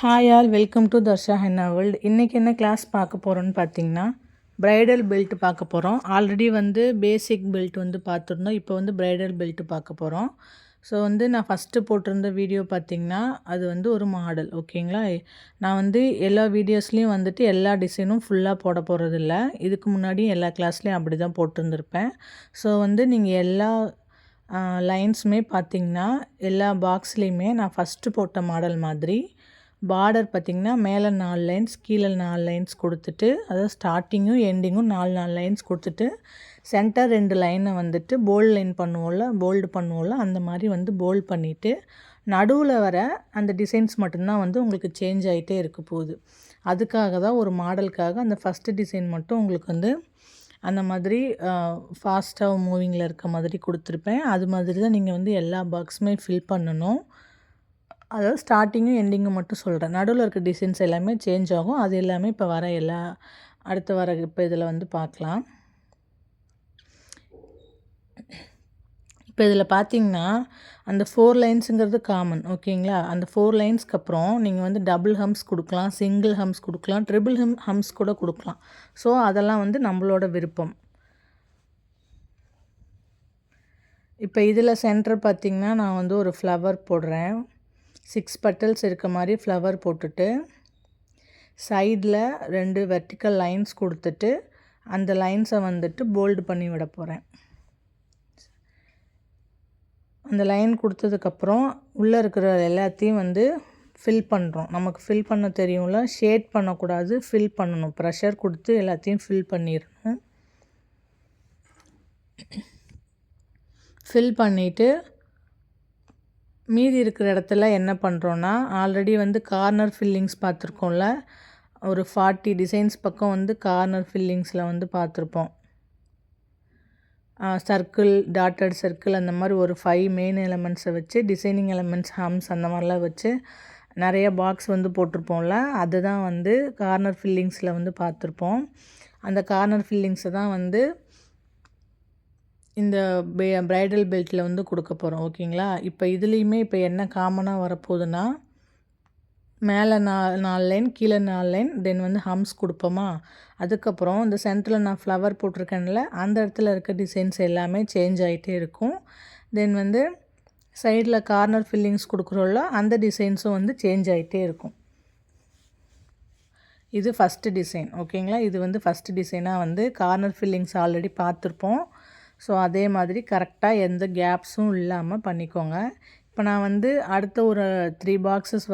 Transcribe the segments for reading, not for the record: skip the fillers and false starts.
Hi all, welcome to Darsha henna world. இன்றைக்கி என்ன class பார்க்க போகிறோன்னு பார்த்தீங்கன்னா, ப்ரைடல் பெல்ட் பார்க்க போகிறோம். ஆல்ரெடி பேசிக் பெல்ட் பார்த்துருந்தோம். இப்போ ப்ரைடல் பெல்ட் பார்க்க போகிறோம். ஸோ நான் ஃபஸ்ட்டு போட்டிருந்த வீடியோ பார்த்திங்கன்னா, அது ஒரு மாடல். ஓகேங்களா? நான் எல்லா வீடியோஸ்லேயும் எல்லா டிசைனும் ஃபுல்லாக போட போகிறதில்ல. இதுக்கு முன்னாடியும் எல்லா கிளாஸ்லேயும் அப்படி தான் போட்டிருந்துருப்பேன். ஸோ நீங்கள் எல்லா லைன்ஸுமே பார்த்திங்கன்னா, எல்லா பாக்ஸ்லேயுமே நான் ஃபஸ்ட்டு போட்ட மாடல் மாதிரி பார்டர் பார்த்திங்கன்னா மேலே 4 லைன்ஸ், கீழே 4 லைன்ஸ் கொடுத்துட்டு, அதாவது ஸ்டார்டிங்கும் எண்டிங்கும் 4 லைன்ஸ் கொடுத்துட்டு, சென்டர் 2 லைனை போல்டு லைன் போல்டு பண்ணுவோம்ல, அந்த மாதிரி போல்டு பண்ணிவிட்டு, நடுவில் வர அந்த டிசைன்ஸ் மட்டும்தான் உங்களுக்கு சேஞ்ச் ஆகிட்டே இருக்க போகுது. அதுக்காக தான் ஒரு மாடலுக்காக அந்த ஃபஸ்ட்டு டிசைன் மட்டும் உங்களுக்கு அந்த மாதிரி ஃபாஸ்ட்டாக மூவிங்கில் இருக்க மாதிரி கொடுத்துருப்பேன். அது மாதிரி தான் நீங்கள் எல்லா பாக்ஸுமே ஃபில் பண்ணணும். அதாவது ஸ்டார்டிங்கும் எண்டிங்கும் மட்டும் சொல்கிறேன். நடுவில் இருக்க டிசைன்ஸ் எல்லாமே சேஞ்ச் ஆகும். அது எல்லாமே இப்போ வர அடுத்து வர இப்போ இதில் பார்க்கலாம். இப்போ இதில் பார்த்தீங்கன்னா, அந்த 4 லைன்ஸுங்கிறது காமன். ஓகேங்களா? அந்த 4 லைன்ஸ்க்கு அப்புறம் நீங்கள் டபுள் ஹம்ஸ் கொடுக்கலாம், சிங்கிள் ஹம்ஸ் கொடுக்கலாம், ட்ரிபிள் ஹம்ஸ் கூட கொடுக்கலாம். ஸோ அதெல்லாம் நம்மளோட விருப்பம். இப்போ இதில் சென்டர் பார்த்திங்கன்னா, நான் ஒரு ஃப்ளவர் போடுறேன். 6 பெட்டல்ஸ் இருக்க மாதிரி ஃப்ளவர் போட்டுட்டு, சைடில் 2 வெர்டிக்கல் லைன்ஸ் கொடுத்துட்டு, அந்த லைன்ஸை போல்டு பண்ணி விட போகிறேன். அந்த லைன் கொடுத்ததுக்கப்புறம் உள்ளே இருக்கிற எல்லாத்தையும் ஃபில் பண்ணுறோம். நமக்கு ஃபில் பண்ண தெரியும்ல, ஷேட் பண்ணக்கூடாது, ஃபில் பண்ணணும். ப்ரெஷர் கொடுத்து எல்லாத்தையும் ஃபில் பண்ணிடணும். ஃபில் பண்ணிவிட்டு மீதி இருக்கிற இடத்துல என்ன பண்ணுறோன்னா, ஆல்ரெடி கார்னர் ஃபில்லிங்ஸ் பார்த்துருக்கோம்ல, ஒரு 40 டிசைன்ஸ் பக்கம் கார்னர் ஃபில்லிங்ஸில் பார்த்துருப்போம். சர்க்கிள், டாட்டட் சர்க்கிள், அந்த மாதிரி ஒரு 5 மெயின் எலமெண்ட்ஸை வச்சு, டிசைனிங் எலமெண்ட்ஸ், ஹம்ஸ் அந்த மாதிரிலாம் வச்சு நிறைய பாக்ஸ் போட்டிருப்போம்ல, அதுதான் கார்னர் ஃபில்லிங்ஸில் பார்த்துருப்போம். அந்த கார்னர் ஃபில்லிங்ஸை தான் இந்த ப்ரைடல் பெல்ட்டில் கொடுக்க போகிறோம். ஓகேங்களா? இப்போ இதுலேயுமே இப்போ என்ன காமனாக வரப்போகுதுன்னா, மேலே 4 லைன், கீழே 4 லைன், தென் ஹம்ஸ் கொடுப்போமா, அதுக்கப்புறம் இந்த சென்டரில் நான் ஃப்ளவர் போட்டிருக்கேன்ல, அந்த இடத்துல இருக்க டிசைன்ஸ் எல்லாமே சேஞ்ச் ஆகிட்டே இருக்கும். தென் சைடில் கார்னர் ஃபில்லிங்ஸ் கொடுக்குறோம்ல, அந்த டிசைன்ஸும் சேஞ்ச் ஆகிட்டே இருக்கும். இது ஃபஸ்ட்டு டிசைன். ஓகேங்களா? இது ஃபஸ்ட்டு டிசைனாக கார்னர் ஃபில்லிங்ஸ் ஆல்ரெடி பார்த்துருப்போம். ஸோ அதே மாதிரி கரெக்டாக எந்த கேப்ஸும் இல்லாமல் பண்ணிக்கோங்க. இப்போ நான் அடுத்த ஒரு 3 பாக்ஸஸ்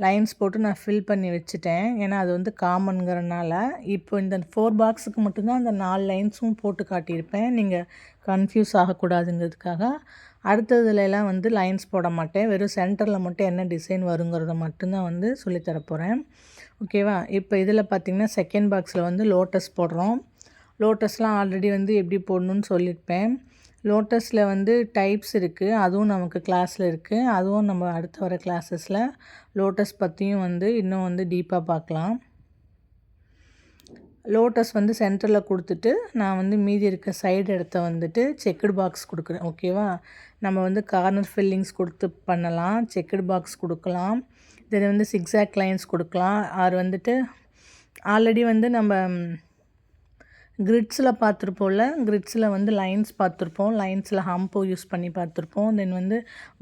லைன்ஸ் போட்டு நான் ஃபில் பண்ணி வச்சுட்டேன். ஏன்னா அது காமன்கிறனால. இப்போ இந்த 4 பாக்ஸுக்கு மட்டும்தான் அந்த 4 லைன்ஸும் போட்டு காட்டியிருப்பேன். நீங்கள் கன்ஃபியூஸ் ஆகக்கூடாதுங்கிறதுக்காக அடுத்ததுலலாம் லைன்ஸ் போட மாட்டேன். வெறும் சென்டரில் மட்டும் என்ன டிசைன் வருங்கிறத மட்டும்தான் சொல்லித்தரப்போகிறேன். ஓகேவா? இப்போ இதில் பார்த்திங்கன்னா செகண்ட் பாக்ஸில் லோட்டஸ் போடுறோம். லோட்டஸ்லாம் ஆல்ரெடி எப்படி போடணுன்னு சொல்லியிருப்பேன். லோட்டஸில் டைப்ஸ் இருக்குது. அதுவும் நமக்கு கிளாஸில் இருக்குது. அதுவும் நம்ம அடுத்து வர கிளாஸஸில் லோட்டஸ் பற்றியும் இன்னும் டீப்பாக பார்க்கலாம். லோட்டஸ் சென்டரில் கொடுத்துட்டு, நான் மீதி இருக்க சைடு இடத்த செக்குடு பாக்ஸ் கொடுக்குறேன். ஓகேவா? நம்ம கார்னர் ஃபில்லிங்ஸ் கொடுத்து பண்ணலாம், செக்குடு பாக்ஸ் கொடுக்கலாம், தென் சிக்ஸாக் லைன்ஸ் கொடுக்கலாம். ஆர் ஆல்ரெடி நம்ம கிரிட்ஸில் பார்த்துருப்போம்ல, கிரிட்ஸில் லைன்ஸ் பார்த்துருப்போம், லைன்ஸில் ஹம்போ யூஸ் பண்ணி பார்த்துருப்போம், தென்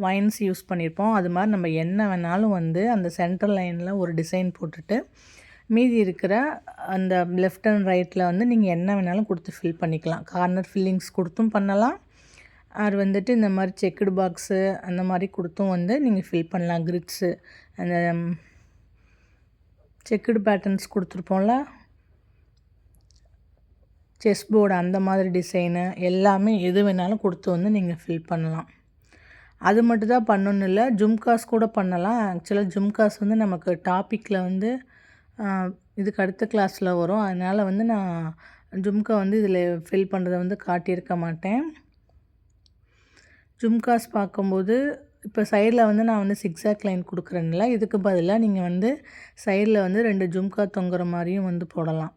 வைன்ஸ் யூஸ் பண்ணியிருப்போம். அது மாதிரி நம்ம என்ன வேணாலும் அந்த சென்ட்ரல் லைனில் ஒரு டிசைன் போட்டுட்டு, மீதி இருக்கிற அந்த லெஃப்ட் அண்ட் ரைட்டில் நீங்கள் என்ன வேணாலும் கொடுத்து ஃபில் பண்ணிக்கலாம். கார்னர் ஃபில்லிங்ஸ் கொடுத்தும் பண்ணலாம். அது இந்த மாதிரி செக்குடு பாக்ஸு அந்த மாதிரி கொடுத்தும் நீங்கள் ஃபில் பண்ணலாம். கிரிட்ஸு, அந்த செக்குடு பேட்டர்ன்ஸ் கொடுத்துருப்போம்ல, செஸ் போர்டு, அந்த மாதிரி டிசைனு எல்லாமே எது வேணாலும் கொடுத்து நீங்கள் ஃபில் பண்ணலாம். அது மட்டும் தான் பண்ணணும் இல்லை, ஜும்காஸ் கூட பண்ணலாம். ஆக்சுவலாக ஜும்காஸ் நமக்கு டாப்பிக்கில் இதுக்கு அடுத்த கிளாஸில் வரும். அதனால் நான் ஜும்கா இதில் ஃபில் பண்ணுறதை காட்டியிருக்க மாட்டேன். ஜும்காஸ் பார்க்கும்போது இப்போ சைடில் நான் சிக்ஸாக் லைன் கொடுக்குறேன்ல, இதுக்கு பதிலாக நீங்கள் சைடில் 2 ஜும்கா தொங்குற மாதிரியும் போடலாம்.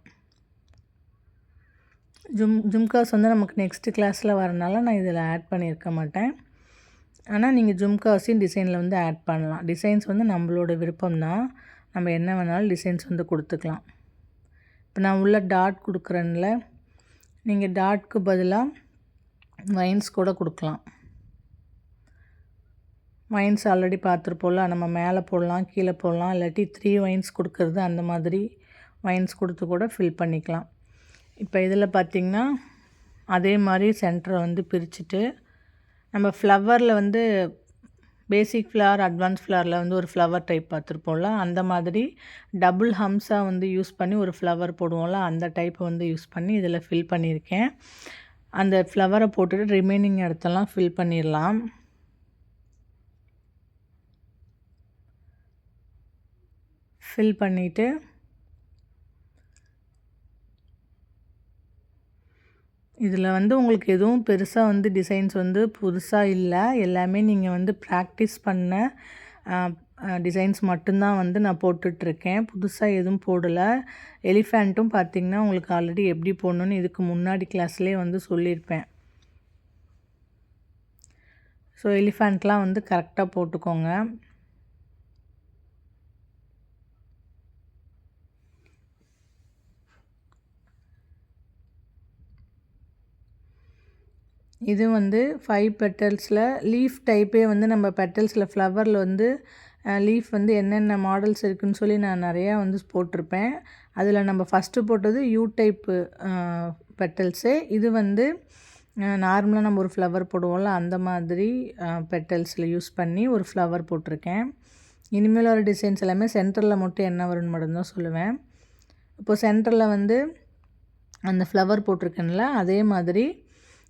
ஜும்காஸ் நமக்கு நெக்ஸ்ட்டு கிளாஸில் வரனால நான் இதில் ஆட் பண்ணியிருக்க மாட்டேன். ஆனால் நீங்கள் ஜும்காஸையும் டிசைனில் வந்து ஆட் பண்ணலாம். டிசைன்ஸ் வந்து நம்மளோட விருப்பம் தான். நம்ம என்ன வேணாலும் டிசைன்ஸ் வந்து கொடுத்துக்கலாம். இப்போ நான் உள்ள டாட் கொடுக்குறேன்ல, நீங்கள் டாட்க்கு பதிலாக வைன்ஸ் கூட கொடுக்கலாம். வைன்ஸ் ஆல்ரெடி பார்த்துருப்போம்ல, நம்ம மேலே போடலாம், கீழே போடலாம், இல்லாட்டி 3 வைன்ஸ் கொடுக்குறது, அந்த மாதிரி வைன்ஸ் கொடுத்து கூட ஃபில் பண்ணிக்கலாம். இப்போ இதில் பார்த்திங்கன்னா அதே மாதிரி சென்டரை வந்து பிரிச்சுட்டு, நம்ம ஃப்ளவரில் வந்து பேசிக் ஃப்ளவர், அட்வான்ஸ் ஃப்ளவரில் வந்து ஒரு ஃப்ளவர் டைப் பார்த்துருப்போம்ல, அந்த மாதிரி டபுள் ஹம்ஸாக வந்து யூஸ் பண்ணி ஒரு ஃப்ளவர் போடுவோம்ல, அந்த டைப்பை வந்து யூஸ் பண்ணி இதில் ஃபில் பண்ணியிருக்கேன். அந்த ஃப்ளவரை போட்டுட்டு ரிமைனிங் இடத்தெல்லாம் ஃபில் பண்ணிடலாம். ஃபில் பண்ணிவிட்டு இதில் வந்து உங்களுக்கு எதுவும் பெருசாக வந்து டிசைன்ஸ் வந்து புதுசாக இல்லை. எல்லாமே நீங்கள் வந்து ப்ராக்டிஸ் பண்ண டிசைன்ஸ் மட்டும்தான் வந்து நான் போட்டுட்ருக்கேன். புதுசாக எதுவும் போடலை. எலிஃபேண்ட்டும் பார்த்திங்கன்னா உங்களுக்கு ஆல்ரெடி எப்படி போடணுன்னு இதுக்கு முன்னாடி கிளாஸ்லேயே வந்து சொல்லியிருப்பேன். ஸோ எலிஃபேண்ட்லாம் வந்து கரெக்டாக போட்டுக்கோங்க. இது வந்து 5 பெட்டல்ஸில் லீஃப் டைப்பே வந்து நம்ம பெட்டல்ஸில் ஃப்ளவரில் வந்து லீஃப் வந்து என்னென்ன மாடல்ஸ் இருக்குதுன்னு சொல்லி நான் நிறையா வந்து போட்டிருப்பேன். அதில் நம்ம ஃபஸ்ட்டு போட்டது யூ டைப்பு பெட்டல்ஸு. இது வந்து நார்மலாக நம்ம ஒரு ஃப்ளவர் போடுவோம்ல, அந்த மாதிரி பெட்டல்ஸில் யூஸ் பண்ணி ஒரு ஃப்ளவர் போட்டிருக்கேன். இனிமேல் வர டிசைன்ஸ் எல்லாமே சென்டரில் மட்டும் என்ன வரும்னு மட்டும்தான் சொல்லுவேன். இப்போது சென்டரில் வந்து அந்த ஃப்ளவர் போட்டிருக்கேன்ல, அதே மாதிரி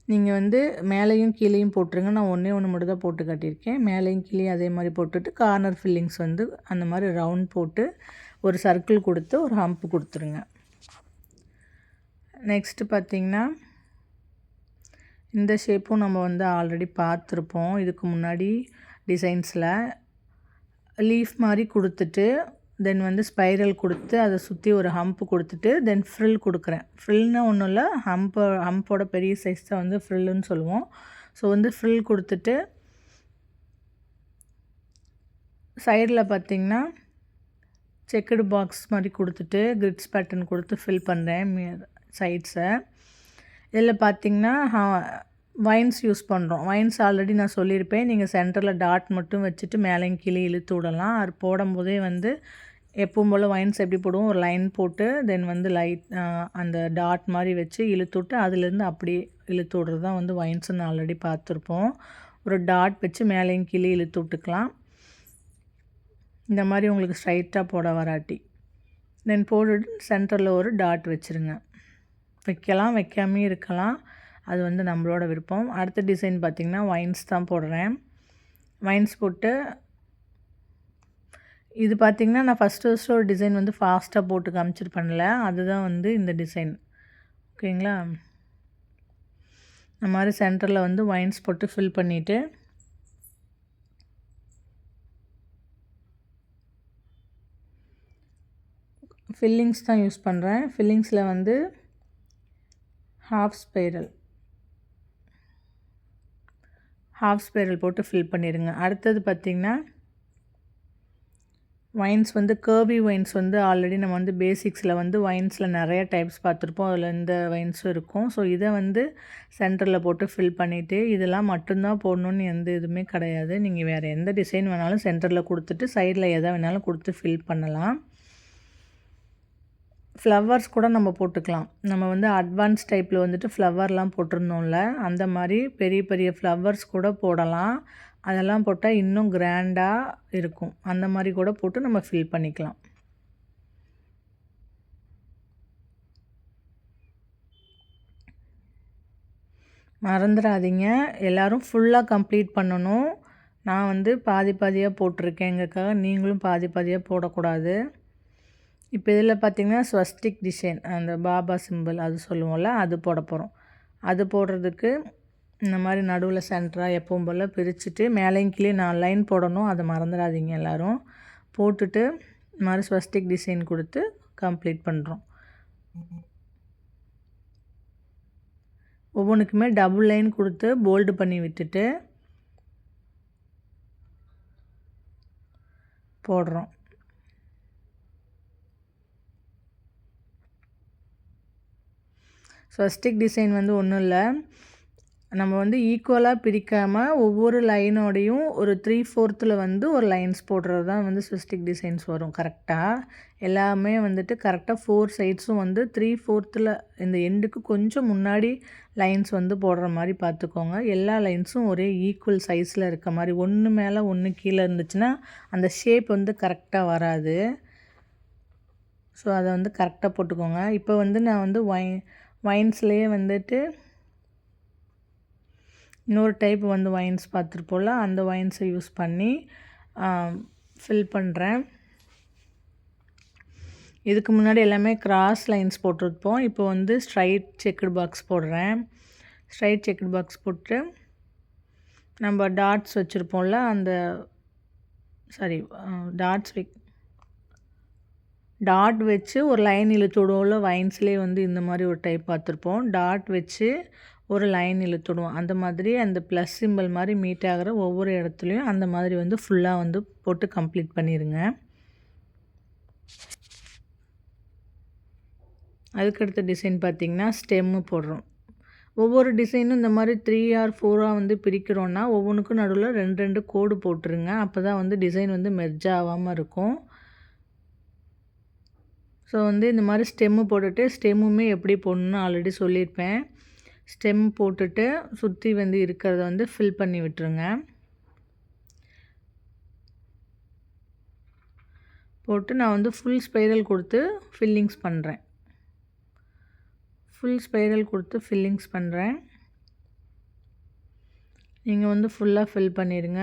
நீங்கள் வந்து மேலேயும் கீழேயும் போட்டுருங்க. நான் ஒன்றே ஒன்று மட்டும் தான் போட்டு காட்டியிருக்கேன். மேலேயும் கீழேயும் அதே மாதிரி போட்டுட்டு கார்னர் ஃபில்லிங்ஸ் வந்து அந்த மாதிரி ரவுண்ட் போட்டு ஒரு சர்க்கிள் கொடுத்து ஒரு ஹம்ப் கொடுத்துருங்க. நெக்ஸ்ட்டு பார்த்திங்கன்னா இந்த ஷேப்பும் நம்ம வந்து ஆல்ரெடி பார்த்துருப்போம். இதுக்கு முன்னாடி டிசைன்ஸில் லீஃப் மாதிரி கொடுத்துட்டு தென் வந்து ஸ்பைரல் கொடுத்து அதை சுற்றி ஒரு ஹம்ப் கொடுத்துட்டு தென் ஃப்ரில் கொடுக்குறேன். ஃப்ரில்னால் ஒன்றும் இல்லை, ஹம்போட பெரிய சைஸ் தான் வந்து ஃப்ரில்லுன்னு சொல்லுவோம். ஸோ வந்து ஃப்ரில் கொடுத்துட்டு சைடில் பார்த்திங்கன்னா செக்குடு பாக்ஸ் மாதிரி கொடுத்துட்டு கிரிட்ஸ் பேட்டர்ன் கொடுத்து ஃபில் பண்ணுறேன் சைட்ஸை. இதில் பார்த்திங்கன்னா வைன்ஸ் யூஸ் பண்ணுறோம். வைன்ஸ் ஆல்ரெடி நான் சொல்லியிருப்பேன். நீங்கள் சென்டரில் டாட் மட்டும் வச்சுட்டு மேலேயும் கீழே இழுத்து விடலாம். அது போடும்போதே வந்து எப்பவும் போல் வைன்ஸ் எப்படி போடுவோம், ஒரு லைன் போட்டு தென் வந்து அந்த டாட் மாதிரி வச்சு இழுத்து விட்டு அதுலேருந்து அப்படியே இழுத்து விட்றது தான் வந்து வைன்ஸுன்னு ஆல்ரெடி பார்த்துருப்போம். ஒரு டாட் வச்சு மேலேயும் கீழே இழுத்து விட்டுக்கலாம். இந்த மாதிரி உங்களுக்கு ஸ்ட்ரைட்டாக போட வராட்டி தென் போட்டுட்டு சென்டரில் ஒரு டாட் வச்சுருங்க. வைக்கலாம், வைக்காமே இருக்கலாம், அது வந்து நம்மளோட விருப்பம். அடுத்த டிசைன் பார்த்திங்கன்னா வைன்ஸ் தான் போடுறேன். வைன்ஸ் போட்டு இது பார்த்திங்கன்னா நான் ஃபஸ்ட்டு ஒரு டிசைன் வந்து ஃபாஸ்ட்டாக போட்டு காமிச்சிருப்பேன்ல, அதுதான் வந்து இந்த டிசைன். ஓகேங்களா? இந்த மாதிரி சென்டரில் வந்து வைன்ஸ் போட்டு ஃபில் பண்ணிவிட்டு ஃபில்லிங்ஸ் தான் யூஸ் பண்ணுறேன். ஃபில்லிங்ஸில் வந்து ஹாஃப் ஸ்பைரல் போட்டு ஃபில் பண்ணிடுங்க. அடுத்தது பார்த்திங்கன்னா வைன்ஸ் வந்து கர்வி வைன்ஸ் வந்து ஆல்ரெடி நம்ம வந்து பேசிக்ஸில் வந்து வைன்ஸில் நிறைய டைப்ஸ் பார்த்துருப்போம். அதில் இந்த வைன்ஸும் இருக்கும். ஸோ இதை வந்து சென்டரில் போட்டு ஃபில் பண்ணிவிட்டு இதெல்லாம் மட்டும்தான் போடணுன்னு எந்த இதுவுமே கிடையாது. நீங்கள் வேறு எந்த டிசைன் வேணாலும் சென்டரில் கொடுத்துட்டு சைடில் எதை வேணாலும் கொடுத்து ஃபில் பண்ணலாம். ஃப்ளவர்ஸ் கூட நம்ம போட்டுக்கலாம். நம்ம வந்து அட்வான்ஸ் டைப்பில் வந்துட்டு ஃப்ளவர்லாம் போட்டிருந்தோம்ல, அந்த மாதிரி பெரிய பெரிய ஃப்ளவர்ஸ் கூட போடலாம். அதெல்லாம் போட்டால் இன்னும் கிராண்டாக இருக்கும். அந்த மாதிரி கூட போட்டு நம்ம ஃபில் பண்ணிக்கலாம். மறந்துடாதீங்க, எல்லோரும் ஃபுல்லாக கம்ப்ளீட் பண்ணணும். நான் வந்து பாதி பாதியாக போட்டிருக்கேங்கிறதுக்காக நீங்களும் பாதி பாதியாக போடக்கூடாது. இப்போ இதில் பார்த்திங்கன்னா ஸ்வஸ்டிக் டிசைன், அந்த பாபா சிம்பிள் அது சொல்லுவோம்ல, அது போட போகிறோம். அது போடுறதுக்கு இந்த மாதிரி நடுவில் சென்டராக எப்பவும் போல் பிரிச்சுட்டு மேலேயும் கீழே 4 லைன் போடணும். அதை மறந்துடாதீங்க எல்லோரும். போட்டுட்டு இந்த மாதிரி ஸ்வஸ்டிக் டிசைன் கொடுத்து கம்ப்ளீட் பண்ணுறோம். ஒவ்வொன்றுக்குமே டபுள் லைன் கொடுத்து போல்டு பண்ணி விட்டுட்டு போடுறோம். ஸ்வஸ்டிக் டிசைன் வந்து ஒன்றும் இல்லை, நம்ம வந்து ஈக்குவலாக பிரிக்காமல் ஒவ்வொரு லைனோடையும் ஒரு 3/4 வந்து ஒரு லைன்ஸ் போடுறது தான் வந்து ஸ்வஸ்டிக் டிசைன்ஸ் வரும். கரெக்டாக எல்லாமே வந்துட்டு கரெக்டாக 4 சைட்ஸும் வந்து 3/4 இந்த எண்டுக்கு கொஞ்சம் முன்னாடி லைன்ஸ் வந்து போடுற மாதிரி பார்த்துக்கோங்க. எல்லா லைன்ஸும் ஒரே ஈக்குவல் சைஸில் இருக்க மாதிரி, ஒன்று மேலே ஒன்று கீழே இருந்துச்சுன்னா அந்த ஷேப் வந்து கரெக்டாக வராது. ஸோ அதை வந்து கரெக்டாக போட்டுக்கோங்க. இப்போ வந்து நான் வந்து வைன்ஸ்லேயே வந்துட்டு இன்னொரு டைப் வந்து வைன்ஸ் பார்த்துருப்போம்ல, அந்த வைன்ஸை யூஸ் பண்ணி ஃபில் பண்ணுறேன். இதுக்கு முன்னாடி எல்லாமே கிராஸ் லைன்ஸ் போட்டிருப்போம். இப்போ வந்து ஸ்ட்ரைட் செக்குடு பாக்ஸ் போடுறேன். ஸ்ட்ரைட் செக்குடு பாக்ஸ் போட்டு நம்ம டாட்ஸ் வச்சுருப்போம்ல, அந்த டாட் வச்சு ஒரு லைன் இழுத்துடுவோம்ல, வைன்ஸ்லேயே வந்து இந்த மாதிரி ஒரு டைப் பார்த்துருப்போம். டாட் வச்சு ஒரு லைன் இழுத்துடுவோம். அந்த மாதிரி அந்த ப்ளஸ் சிம்பிள் மாதிரி மீட் ஆகிற ஒவ்வொரு இடத்துலையும் அந்த மாதிரி வந்து ஃபுல்லாக வந்து போட்டு கம்ப்ளீட் பண்ணிடுங்க. அதுக்கடுத்த டிசைன் பார்த்திங்கன்னா ஸ்டெம்மு போடுறோம். ஒவ்வொரு டிசைனும் இந்த மாதிரி 3 or 4 வந்து பிரிக்கிறோன்னா ஒவ்வொன்றுக்கும் நடுவில் 2 கோடு போட்டுருங்க. அப்போ தான் வந்து டிசைன் வந்து மெர்ஜ் ஆகாமல் இருக்கும். ஸோ வந்து இந்த மாதிரி ஸ்டெம்மு போட்டுட்டு, ஸ்டெம்முமே எப்படி போடணுன்னு ஆல்ரெடி சொல்லியிருப்பேன். ஸ்டெம் போட்டுட்டு சுற்றி வந்து இருக்கிறத வந்து ஃபில் பண்ணி விட்டுருங்க. போட்டு நான் வந்து ஃபுல் ஸ்பைரல் கொடுத்து ஃபில்லிங்ஸ் பண்ணுறேன். நீங்கள் வந்து ஃபுல்லாக ஃபில் பண்ணிடுங்க.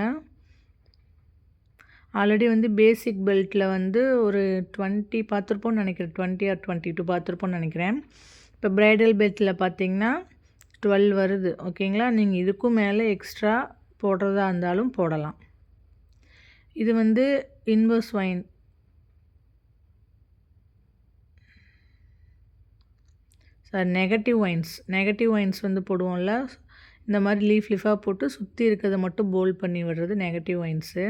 ஆல்ரெடி வந்து பேசிக் பெல்ட்டில் வந்து ஒரு 20 பார்த்துருப்போம்னு நினைக்கிறேன், 20 or 22 பார்த்துருப்போம்னு நினைக்கிறேன். இப்போ ப்ரைடல் பெல்ட்டில் பார்த்திங்கன்னா 12 வருது. ஓகேங்களா, நீங்கள் இதுக்கும் மேலே எக்ஸ்ட்ரா போடுறதா இருந்தாலும் போடலாம். இது வந்து இன்வர்ஸ் வைன், நெகட்டிவ் வைன்ஸ் வந்து போடுவோம்ல, இந்த மாதிரி லீஃபாக போட்டு சுற்றி இருக்கிறத மட்டும் போல்ட் பண்ணி விடுறது நெகட்டிவ் வைன்ஸு.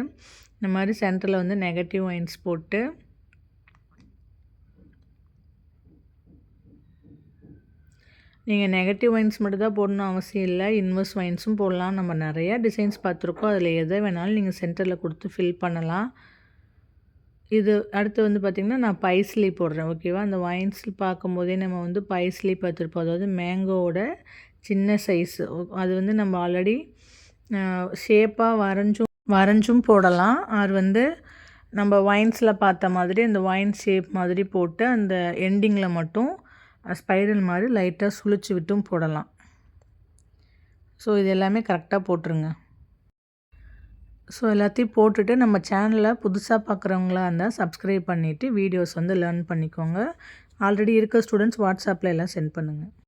இந்த மாதிரி சென்டரில் வந்து நெகட்டிவ் வைன்ஸ் போட்டு நீங்கள் நெகட்டிவ் வைன்ஸ் மட்டும் தான் போடணும் அவசியம் இல்லை, இன்வர்ஸ் வைன்ஸும் போடலாம். நம்ம நிறையா டிசைன்ஸ் பார்த்துருக்கோம், அதில் எதை வேணாலும் நீங்கள் சென்டரில் கொடுத்து ஃபில் பண்ணலாம். இது அடுத்து வந்து பார்த்திங்கன்னா நான் பைஸ்லி போடுறேன். ஓகேவா, அந்த வைன்ஸ் பார்க்கும்போதே நம்ம வந்து பைஸ்லி பார்த்துருப்போம், அதாவது மேங்கோவோட சின்ன சைஸு. அது வந்து நம்ம ஆல்ரெடி ஷேப்பாக வரைஞ்சும் போடலாம். அது வந்து நம்ம வைன்ஸில் பார்த்த மாதிரி அந்த வைன் ஷேப் மாதிரி போட்டு அந்த எண்டிங்கில் மட்டும் ஸ்பைரல் மாதிரி லைட்டாக சுழிச்சு விட்டும் போடலாம். ஸோ இது எல்லாமே கரெக்டாக போட்டுருங்க. ஸோ எல்லாத்தையும் போட்டுட்டு நம்ம சேனலை புதுசாக பார்க்குறவங்களா இருந்தால் சப்ஸ்கிரைப் பண்ணிவிட்டு வீடியோஸ் வந்து லேர்ன் பண்ணிக்கோங்க. ஆல்ரெடி இருக்க ஸ்டூடெண்ட்ஸ் வாட்ஸ்அப்பில் எல்லாம் சென்ட் பண்ணுங்கள்.